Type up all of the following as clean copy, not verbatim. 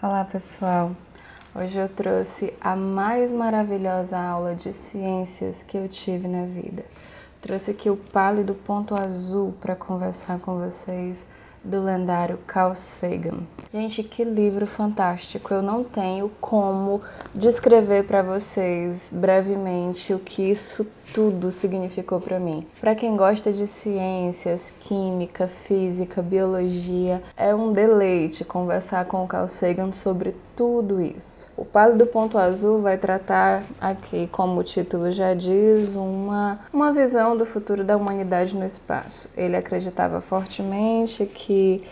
Olá pessoal, hoje eu trouxe a mais maravilhosa aula de ciências que eu tive na vida. Trouxe aqui o Pálido Ponto Azul para conversar com vocês do lendário Carl Sagan. Gente, que livro fantástico! Eu não tenho como descrever para vocês brevemente o que isso tudo significou para mim. Para quem gosta de ciências, química, física, biologia, é um deleite conversar com o Carl Sagan sobre tudo isso. O Pálido Ponto Azul vai tratar aqui, como o título já diz, uma visão do futuro da humanidade no espaço. Ele acreditava fortemente que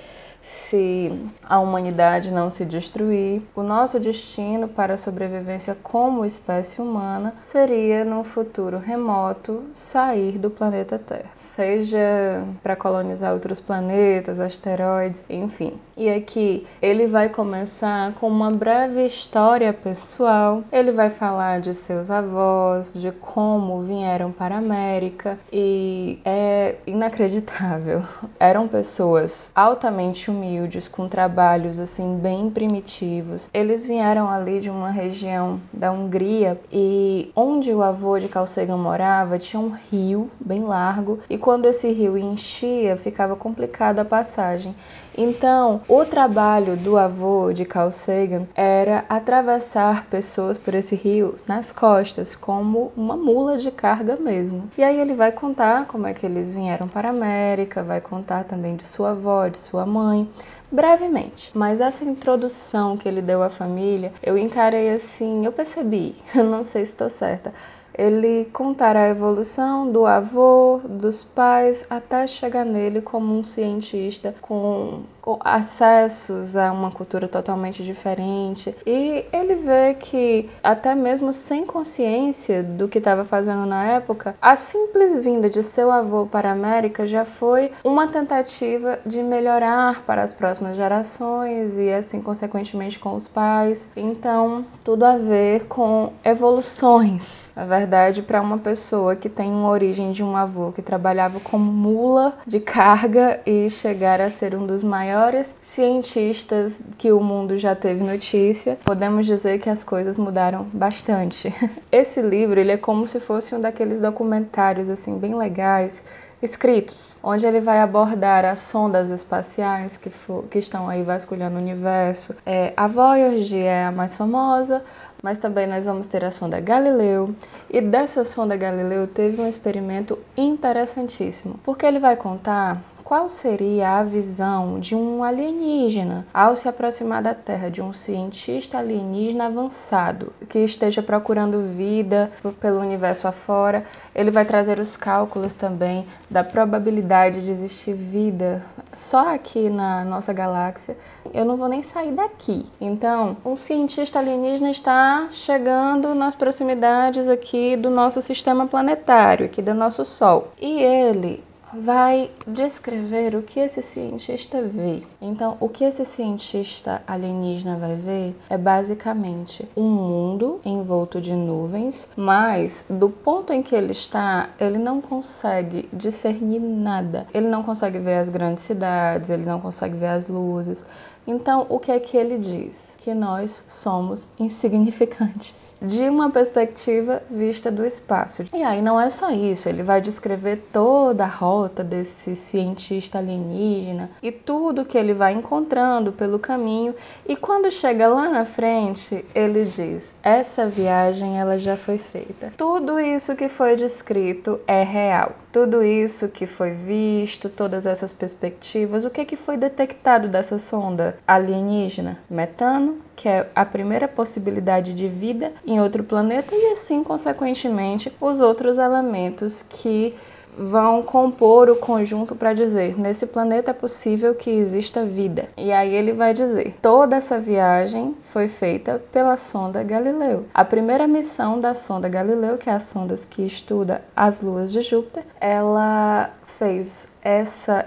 se a humanidade não se destruir, o nosso destino para a sobrevivência como espécie humana seria, num futuro remoto, sair do planeta Terra. Seja para colonizar outros planetas, asteroides, enfim. E aqui ele vai começar com uma breve história pessoal. Ele vai falar de seus avós, de como vieram para a América, e é inacreditável. Eram pessoas altamente humildes, com trabalhos assim bem primitivos. Eles vieram ali de uma região da Hungria, e onde o avô de Carl Sagan morava tinha um rio bem largo, e quando esse rio enchia ficava complicada a passagem. Então, o trabalho do avô de Carl Sagan era atravessar pessoas por esse rio nas costas, como uma mula de carga mesmo. E aí ele vai contar como é que eles vieram para a América, vai contar também de sua avó, de sua mãe, brevemente. Mas essa introdução que ele deu à família, eu encarei assim, eu percebi, não sei se estou certa, ele contará a evolução do avô, dos pais, até chegar nele como um cientista com acessos a uma cultura totalmente diferente. E ele vê que, até mesmo sem consciência do que estava fazendo na época, a simples vinda de seu avô para a América já foi uma tentativa de melhorar para as próximas gerações e, assim, consequentemente, com os pais. Então, tudo a ver com evoluções. Na verdade, para uma pessoa que tem uma origem de um avô que trabalhava como mula de carga e chegar a ser um dos maiores cientistas que o mundo já teve notícia, podemos dizer que as coisas mudaram bastante. Esse livro, ele é como se fosse um daqueles documentários assim bem legais, escritos, onde ele vai abordar as sondas espaciais que estão aí vasculhando o universo. A Voyager é a mais famosa, mas também nós vamos ter a sonda Galileu, e dessa sonda Galileu teve um experimento interessantíssimo, porque ele vai contar qual seria a visão de um alienígena ao se aproximar da Terra, de um cientista alienígena avançado que esteja procurando vida pelo universo afora. Ele vai trazer os cálculos também da probabilidade de existir vida só aqui na nossa galáxia. Eu não vou nem sair daqui. Então, um cientista alienígena está chegando nas proximidades aqui do nosso sistema planetário, aqui do nosso Sol. E ele vai descrever o que esse cientista vê. Então, o que esse cientista alienígena vai ver é basicamente um mundo envolto de nuvens, mas do ponto em que ele está, ele não consegue discernir nada. Ele não consegue ver as grandes cidades, ele não consegue ver as luzes. Então, o que é que ele diz? Que nós somos insignificantes, de uma perspectiva vista do espaço. E aí não é só isso, ele vai descrever toda a rota desse cientista alienígena e tudo que ele vai encontrando pelo caminho, e quando chega lá na frente, ele diz: essa viagem ela já foi feita. Tudo isso que foi descrito é real. Tudo isso que foi visto, todas essas perspectivas, o que foi detectado dessa sonda alienígena? Metano, que é a primeira possibilidade de vida em outro planeta, e assim, consequentemente, os outros elementos que vão compor o conjunto para dizer: nesse planeta é possível que exista vida. E aí ele vai dizer: toda essa viagem foi feita pela sonda Galileu. A primeira missão da sonda Galileu, que é a sonda que estuda as luas de Júpiter, ela fez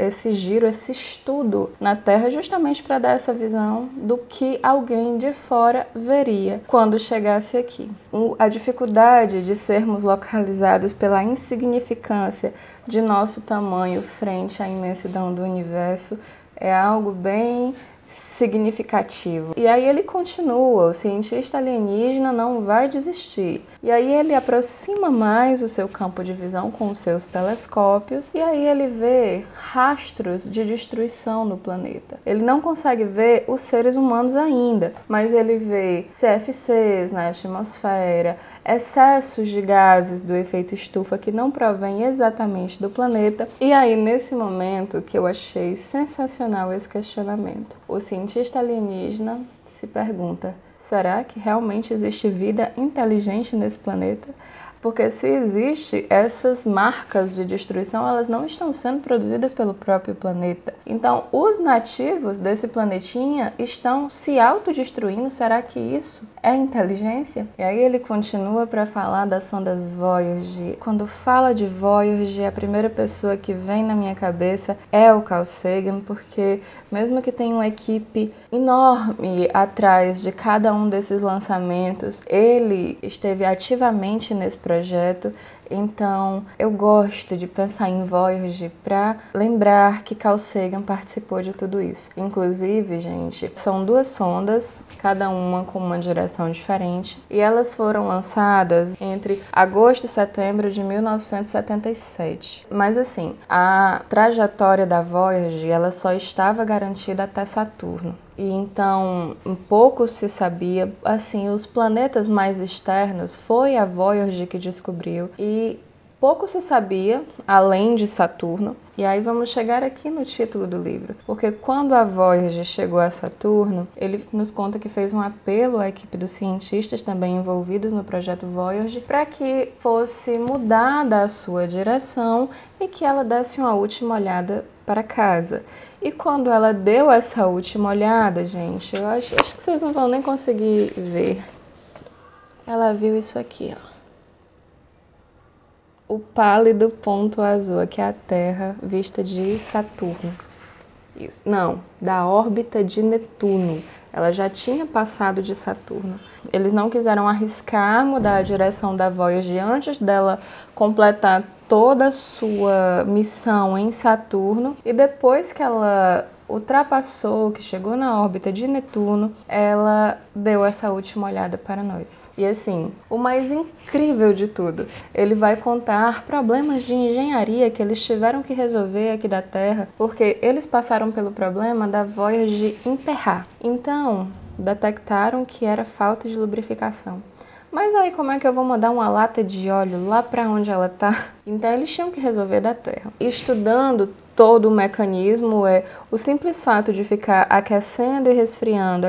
esse giro, esse estudo na Terra, justamente para dar essa visão do que alguém de fora veria quando chegasse aqui. A dificuldade de sermos localizados pela insignificância de nosso tamanho frente à imensidão do universo é algo bem significativo. E aí ele continua, o cientista alienígena não vai desistir. E aí ele aproxima mais o seu campo de visão com os seus telescópios e aí ele vê rastros de destruição no planeta. Ele não consegue ver os seres humanos ainda, mas ele vê CFCs na atmosfera, excessos de gases do efeito estufa que não provém exatamente do planeta. E aí, nesse momento que eu achei sensacional esse questionamento, o cientista alienígena se pergunta: será que realmente existe vida inteligente nesse planeta? Porque se existe, essas marcas de destruição, elas não estão sendo produzidas pelo próprio planeta. Então, os nativos desse planetinha estão se autodestruindo. Será que isso é inteligência? E aí ele continua para falar das sondas Voyager. Quando fala de Voyager, a primeira pessoa que vem na minha cabeça é o Carl Sagan, porque mesmo que tenha uma equipe enorme atrás de cada um desses lançamentos, ele esteve ativamente nesse projeto. Então eu gosto de pensar em Voyager para lembrar que Carl Sagan participou de tudo isso. Inclusive, gente, são 2 sondas, cada uma com uma direção diferente, e elas foram lançadas entre agosto e setembro de 1977. Mas assim, a trajetória da Voyager, ela só estava garantida até Saturno. E então, um pouco se sabia, assim, os planetas mais externos foi a Voyager que descobriu e pouco se sabia, além de Saturno. E aí vamos chegar aqui no título do livro, porque quando a Voyager chegou a Saturno, ele nos conta que fez um apelo à equipe dos cientistas também envolvidos no projeto Voyager para que fosse mudada a sua direção e que ela desse uma última olhada para casa. E quando ela deu essa última olhada, gente, eu acho que vocês não vão nem conseguir ver. Ela viu isso aqui, ó. O pálido ponto azul, que é a Terra vista de Saturno. Isso. Não, da órbita de Netuno. Ela já tinha passado de Saturno. Eles não quiseram arriscar mudar a direção da Voyager antes dela completar toda a sua missão em Saturno. E depois que ela ultrapassou, que chegou na órbita de Netuno, ela deu essa última olhada para nós. E assim, o mais incrível de tudo, ele vai contar problemas de engenharia que eles tiveram que resolver aqui da Terra, porque eles passaram pelo problema da Voyager emperrar. Então, detectaram que era falta de lubrificação. Mas aí como é que eu vou mandar uma lata de óleo lá para onde ela tá? Então eles tinham que resolver da Terra. Estudando todo o mecanismo, o simples fato de ficar aquecendo e resfriando,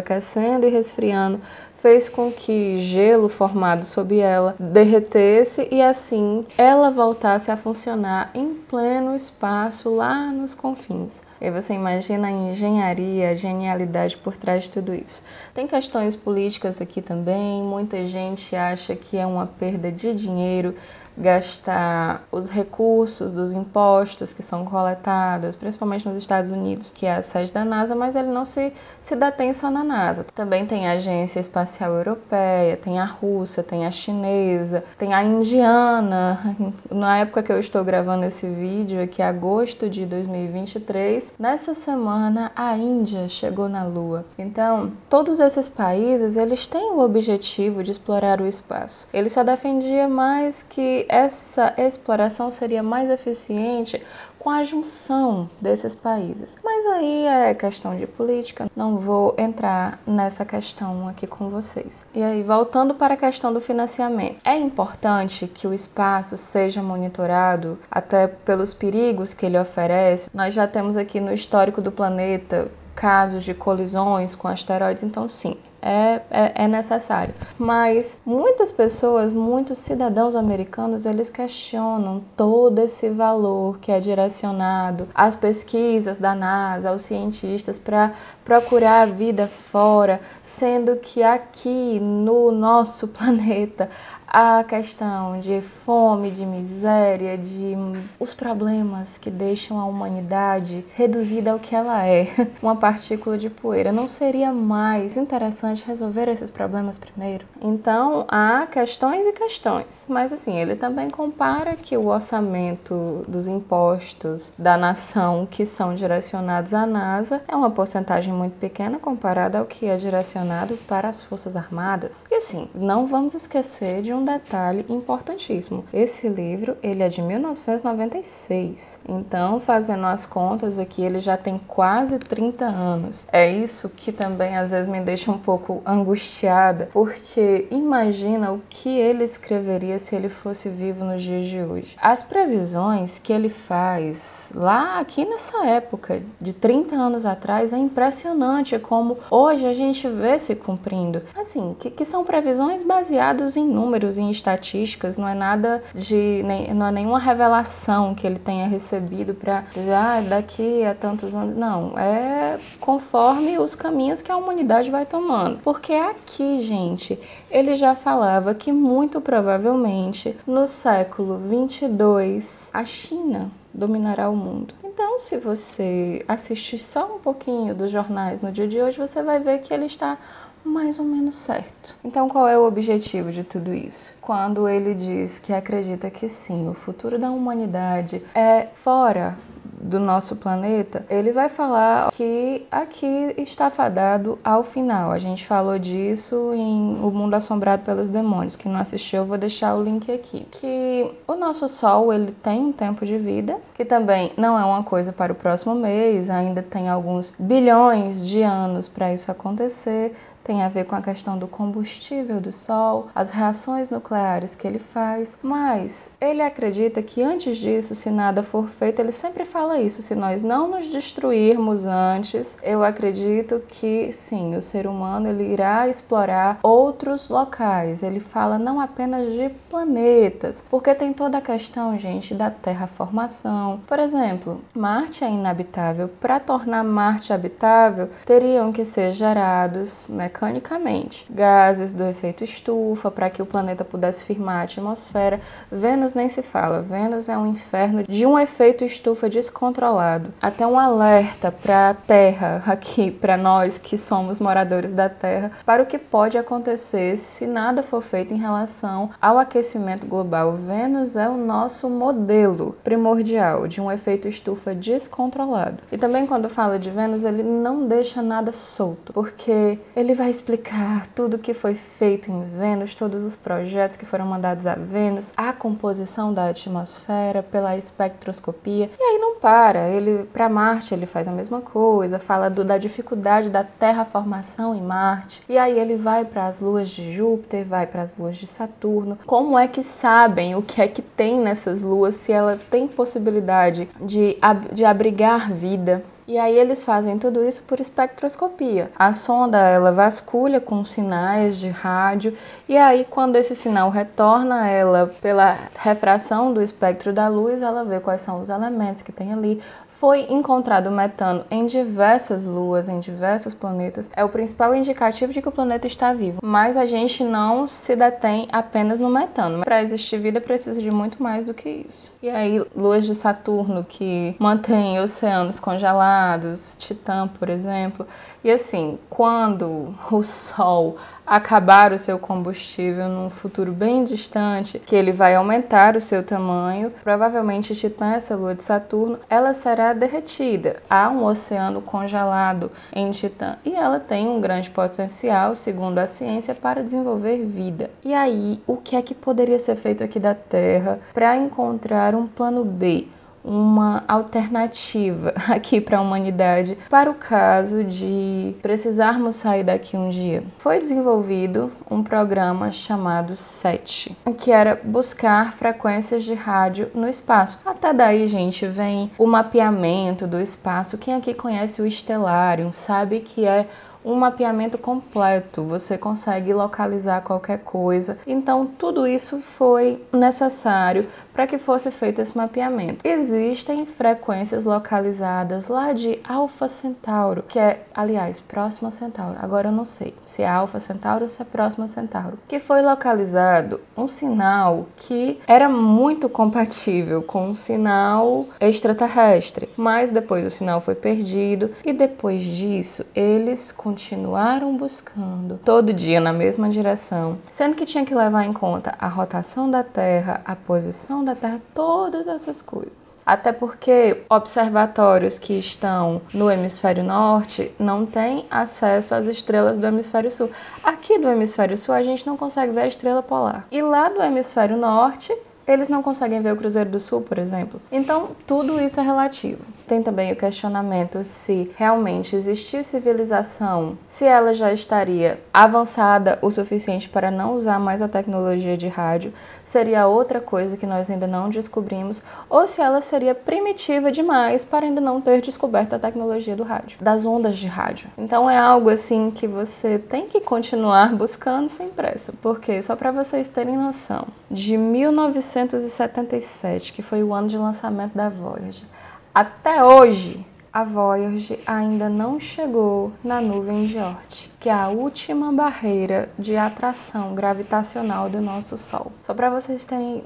fez com que gelo formado sob ela derretesse e assim ela voltasse a funcionar em pleno espaço lá nos confins. E você imagina a engenharia, a genialidade por trás de tudo isso. Tem questões políticas aqui também, muita gente acha que é uma perda de dinheiro gastar os recursos dos impostos que são coletados, principalmente nos Estados Unidos, que é a sede da NASA, mas ele não se detém só na NASA. Também tem a Agência Espacial Europeia, tem a russa, tem a chinesa, tem a indiana. Na época que eu estou gravando esse vídeo, aqui agosto de 2023, nessa semana a Índia chegou na Lua. Então, todos esses países, eles têm o objetivo de explorar o espaço. Ele só defendia mais que essa exploração seria mais eficiente com a junção desses países. Mas aí é questão de política, não vou entrar nessa questão aqui com vocês. E aí, voltando para a questão do financiamento, é importante que o espaço seja monitorado até pelos perigos que ele oferece. Nós já temos aqui no histórico do planeta casos de colisões com asteroides, então sim, é necessário. Mas muitas pessoas, muitos cidadãos americanos, eles questionam todo esse valor que é direcionado às pesquisas da NASA, aos cientistas para procurar a vida fora, sendo que aqui no nosso planeta a questão de fome, de miséria, de os problemas que deixam a humanidade reduzida ao que ela é, uma partícula de poeira. Não seria mais interessante interessante resolver esses problemas primeiro. Então, há questões e questões. Mas, assim, ele também compara que o orçamento dos impostos da nação que são direcionados à NASA é uma porcentagem muito pequena comparada ao que é direcionado para as Forças Armadas. E, assim, não vamos esquecer de um detalhe importantíssimo. Esse livro, ele é de 1996. Então, fazendo as contas aqui, ele já tem quase 30 anos. É isso que também às vezes me deixa um pouco angustiada, porque imagina o que ele escreveria se ele fosse vivo nos dias de hoje. As previsões que ele faz lá aqui nessa época, de 30 anos atrás, é impressionante como hoje a gente vê se cumprindo. Assim, que são previsões baseadas em números, em estatísticas, não é nada de... não é nenhuma revelação que ele tenha recebido para dizer, daqui a tantos anos. Não, é conforme os caminhos que a humanidade vai tomando. Porque aqui, gente, ele já falava que muito provavelmente no século 22 a China dominará o mundo. Então, se você assistir só um pouquinho dos jornais no dia de hoje, você vai ver que ele está mais ou menos certo. Então, qual é o objetivo de tudo isso? Quando ele diz que acredita que sim, o futuro da humanidade é fora do nosso planeta, ele vai falar que aqui está fadado ao final. A gente falou disso em O Mundo Assombrado pelos Demônios. Quem não assistiu, eu vou deixar o link aqui. Que o nosso Sol, ele tem um tempo de vida, que também não é uma coisa para o próximo mês, ainda tem alguns bilhões de anos para isso acontecer. Tem a ver com a questão do combustível do Sol, as reações nucleares que ele faz, mas ele acredita que antes disso, se nada for feito, ele sempre fala isso, se nós não nos destruirmos antes, eu acredito que sim, o ser humano ele irá explorar outros locais. Ele fala não apenas de planetas, porque tem toda a questão, gente, da terraformação. Por exemplo, Marte é inabitável. Para tornar Marte habitável, teriam que ser gerados mecanicamente gases do efeito estufa para que o planeta pudesse firmar a atmosfera. Vênus nem se fala. Vênus é um inferno de um efeito estufa descontrolado. Até um alerta para a Terra, aqui, para nós que somos moradores da Terra, para o que pode acontecer se nada for feito em relação ao aquecimento global. Vênus é o nosso modelo primordial de um efeito estufa descontrolado. E também quando fala de Vênus, ele não deixa nada solto, porque ele vai explicar tudo o que foi feito em Vênus, todos os projetos que foram mandados a Vênus, a composição da atmosfera pela espectroscopia. E aí não para. Ele, para Marte, ele faz a mesma coisa, fala da dificuldade da terraformação em Marte. E aí ele vai para as luas de Júpiter, vai para as luas de Saturno. Como é que sabem o que é que tem nessas luas, se ela tem possibilidade de abrigar vida? E aí eles fazem tudo isso por espectroscopia. A sonda, ela vasculha com sinais de rádio, e aí quando esse sinal retorna a ela pela refração do espectro da luz, ela vê quais são os elementos que tem ali. Foi encontrado metano em diversas luas, em diversos planetas. É o principal indicativo de que o planeta está vivo. Mas a gente não se detém apenas no metano. Para existir vida precisa de muito mais do que isso. E aí, luas de Saturno que mantêm oceanos congelados, Titã, por exemplo. E assim, quando o Sol acabar o seu combustível num futuro bem distante, que ele vai aumentar o seu tamanho, provavelmente Titã, essa lua de Saturno, ela será derretida. Há um oceano congelado em Titã e ela tem um grande potencial, segundo a ciência, para desenvolver vida. E aí, o que é que poderia ser feito aqui da Terra para encontrar um plano B? Uma alternativa aqui para a humanidade para o caso de precisarmos sair daqui um dia. Foi desenvolvido um programa chamado SET, que era buscar frequências de rádio no espaço. Até daí, gente, vem o mapeamento do espaço. Quem aqui conhece o Stellarium sabe que é um mapeamento completo, você consegue localizar qualquer coisa. Então, tudo isso foi necessário para que fosse feito esse mapeamento. Existem frequências localizadas lá de Alfa Centauro, que é, aliás, Próxima Centauro. Agora eu não sei se é Alfa Centauro ou se é Próxima Centauro. Que foi localizado um sinal que era muito compatível com um sinal extraterrestre, mas depois o sinal foi perdido e depois disso eles continuaram continuaram buscando todo dia na mesma direção, sendo que tinha que levar em conta a rotação da Terra, a posição da Terra, todas essas coisas. Até porque observatórios que estão no hemisfério norte não têm acesso às estrelas do hemisfério sul. Aqui do hemisfério sul a gente não consegue ver a estrela polar. E lá do hemisfério norte eles não conseguem ver o Cruzeiro do Sul, por exemplo. Então, tudo isso é relativo. Tem também o questionamento se realmente existir civilização, se ela já estaria avançada o suficiente para não usar mais a tecnologia de rádio, seria outra coisa que nós ainda não descobrimos, ou se ela seria primitiva demais para ainda não ter descoberto a tecnologia do rádio, das ondas de rádio. Então, é algo assim que você tem que continuar buscando sem pressa, porque, só para vocês terem noção, de 1977, que foi o ano de lançamento da Voyager, até hoje, a Voyager ainda não chegou na nuvem de Oort, que é a última barreira de atração gravitacional do nosso Sol. Só para vocês terem...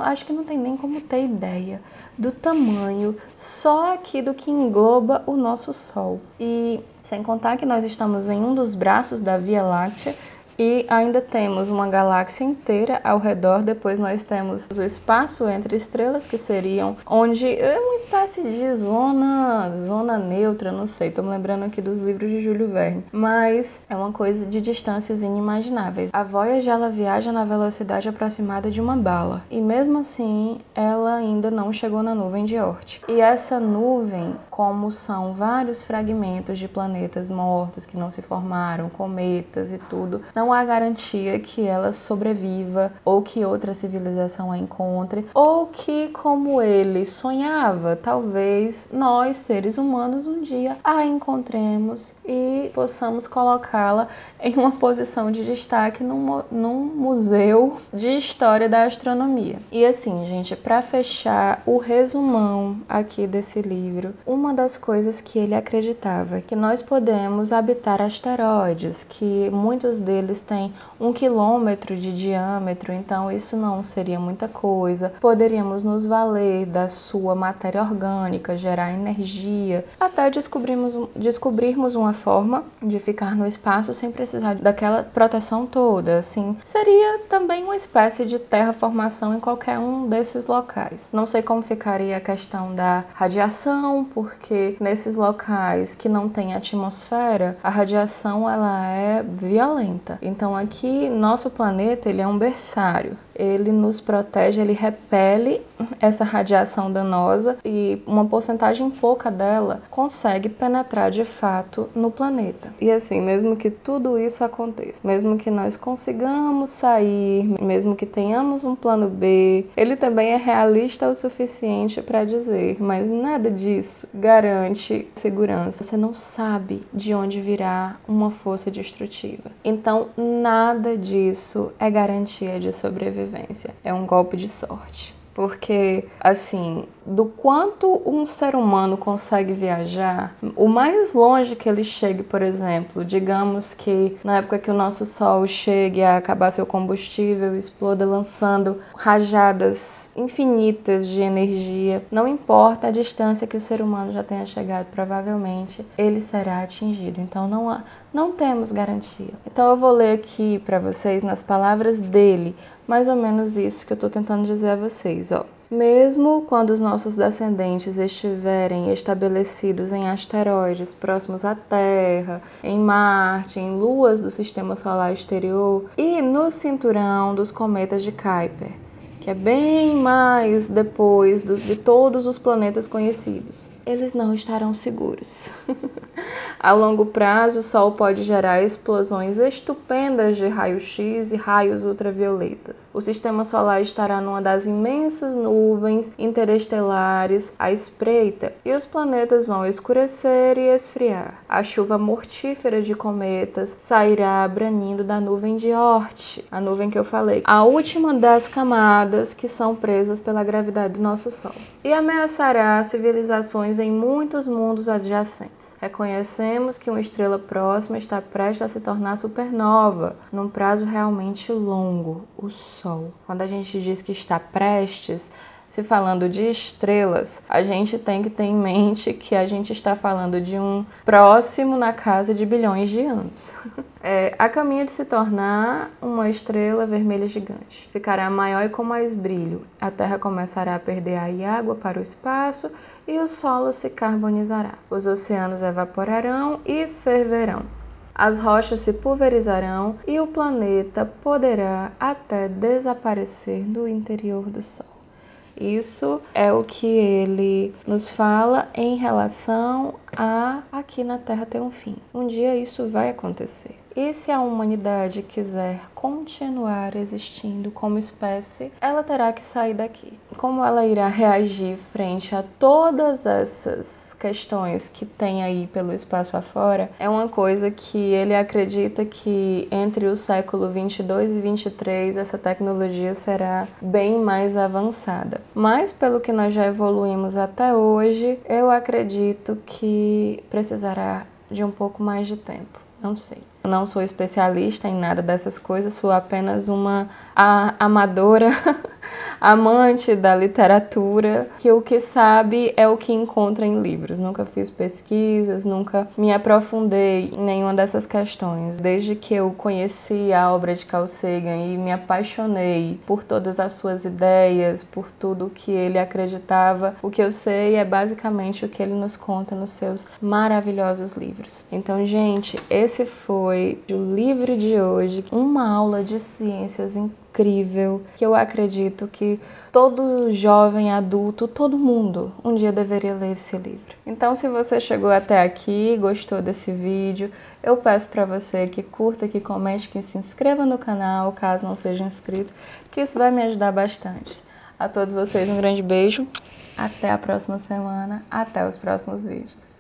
acho que não tem nem como ter ideia do tamanho só aqui do que engloba o nosso Sol. E sem contar que nós estamos em um dos braços da Via Láctea, e ainda temos uma galáxia inteira ao redor. Depois nós temos o espaço entre estrelas, que seriam onde é uma espécie de zona neutra, não sei, tô me lembrando aqui dos livros de Júlio Verne, mas é uma coisa de distâncias inimagináveis. A Voyager, ela viaja na velocidade aproximada de uma bala, e mesmo assim ela ainda não chegou na nuvem de Oort. E essa nuvem, como são vários fragmentos de planetas mortos que não se formaram, cometas e tudo, não há garantia que ela sobreviva, ou que outra civilização a encontre, ou que, como ele sonhava, talvez nós, seres humanos, um dia a encontremos e possamos colocá-la em uma posição de destaque num museu de história da astronomia. E assim, gente, para fechar o resumão aqui desse livro, uma das coisas que ele acreditava, que nós podemos habitar asteroides, que muitos deles têm 1 quilômetro de diâmetro, então isso não seria muita coisa. Poderíamos nos valer da sua matéria orgânica, gerar energia, até descobrirmos uma forma de ficar no espaço sem precisar daquela proteção toda. Assim, seria também uma espécie de terraformação em qualquer um desses locais. Não sei como ficaria a questão da radiação, porque nesses locais que não tem atmosfera, a radiação ela é violenta. Então aqui, nosso planeta, ele é um berçário. Ele nos protege, ele repele essa radiação danosa e uma porcentagem pouca dela consegue penetrar de fato no planeta. E assim, mesmo que tudo isso aconteça, mesmo que nós consigamos sair, mesmo que tenhamos um plano B, ele também é realista o suficiente para dizer, mas nada disso garante segurança. Você não sabe de onde virá uma força destrutiva. Então, nada disso é garantia de sobrevivência. É um golpe de sorte. Porque, assim, do quanto um ser humano consegue viajar, o mais longe que ele chegue, por exemplo, digamos que na época que o nosso Sol chegue a acabar seu combustível, exploda lançando rajadas infinitas de energia, não importa a distância que o ser humano já tenha chegado, provavelmente ele será atingido. Então não temos garantia. Então eu vou ler aqui para vocês, nas palavras dele, mais ou menos isso que eu estou tentando dizer a vocês, ó. Mesmo quando os nossos descendentes estiverem estabelecidos em asteroides próximos à Terra, em Marte, em luas do sistema solar exterior e no cinturão dos cometas de Kuiper, que é bem mais depois de todos os planetas conhecidos, eles não estarão seguros. A longo prazo, o Sol pode gerar explosões estupendas de raio-x e raios ultravioletas. O sistema solar estará numa das imensas nuvens interestelares à espreita e os planetas vão escurecer e esfriar. A chuva mortífera de cometas sairá branindo da nuvem de Oort, a nuvem que eu falei, a última das camadas que são presas pela gravidade do nosso Sol, e ameaçará civilizações em muitos mundos adjacentes. Reconhecemos que uma estrela próxima está prestes a se tornar supernova, num prazo realmente longo, o Sol. Quando a gente diz que está prestes, Se falando de estrelas, a gente tem que ter em mente que a gente está falando de um próximo na casa de bilhões de anos. A caminho de se tornar uma estrela vermelha gigante. Ficará maior e com mais brilho. A Terra começará a perder ar e água para o espaço e o solo se carbonizará. Os oceanos evaporarão e ferverão. As rochas se pulverizarão e o planeta poderá até desaparecer no interior do Sol. Isso é o que ele nos fala em relação a aqui na Terra ter um fim. Um dia isso vai acontecer. E se a humanidade quiser continuar existindo como espécie, ela terá que sair daqui. Como ela irá reagir frente a todas essas questões que tem aí pelo espaço afora, é uma coisa que ele acredita que entre o século 22 e 23 essa tecnologia será bem mais avançada. Mas pelo que nós já evoluímos até hoje, eu acredito que precisará de um pouco mais de tempo. Não sei. Eu não sou especialista em nada dessas coisas, sou apenas uma amadora, amante da literatura, que o que sabe é o que encontra em livros. Nunca fiz pesquisas, nunca me aprofundei em nenhuma dessas questões. Desde que eu conheci a obra de Carl Sagan e me apaixonei por todas as suas ideias, por tudo que ele acreditava, o que eu sei é basicamente o que ele nos conta nos seus maravilhosos livros. Então, gente, esse foi o livro de hoje, uma aula de ciências incrível, que eu acredito que todo jovem, adulto, todo mundo um dia deveria ler esse livro. Então, se você chegou até aqui, gostou desse vídeo, eu peço para você que curta, que comente, que se inscreva no canal, caso não seja inscrito, que isso vai me ajudar bastante. A todos vocês um grande beijo, até a próxima semana, até os próximos vídeos.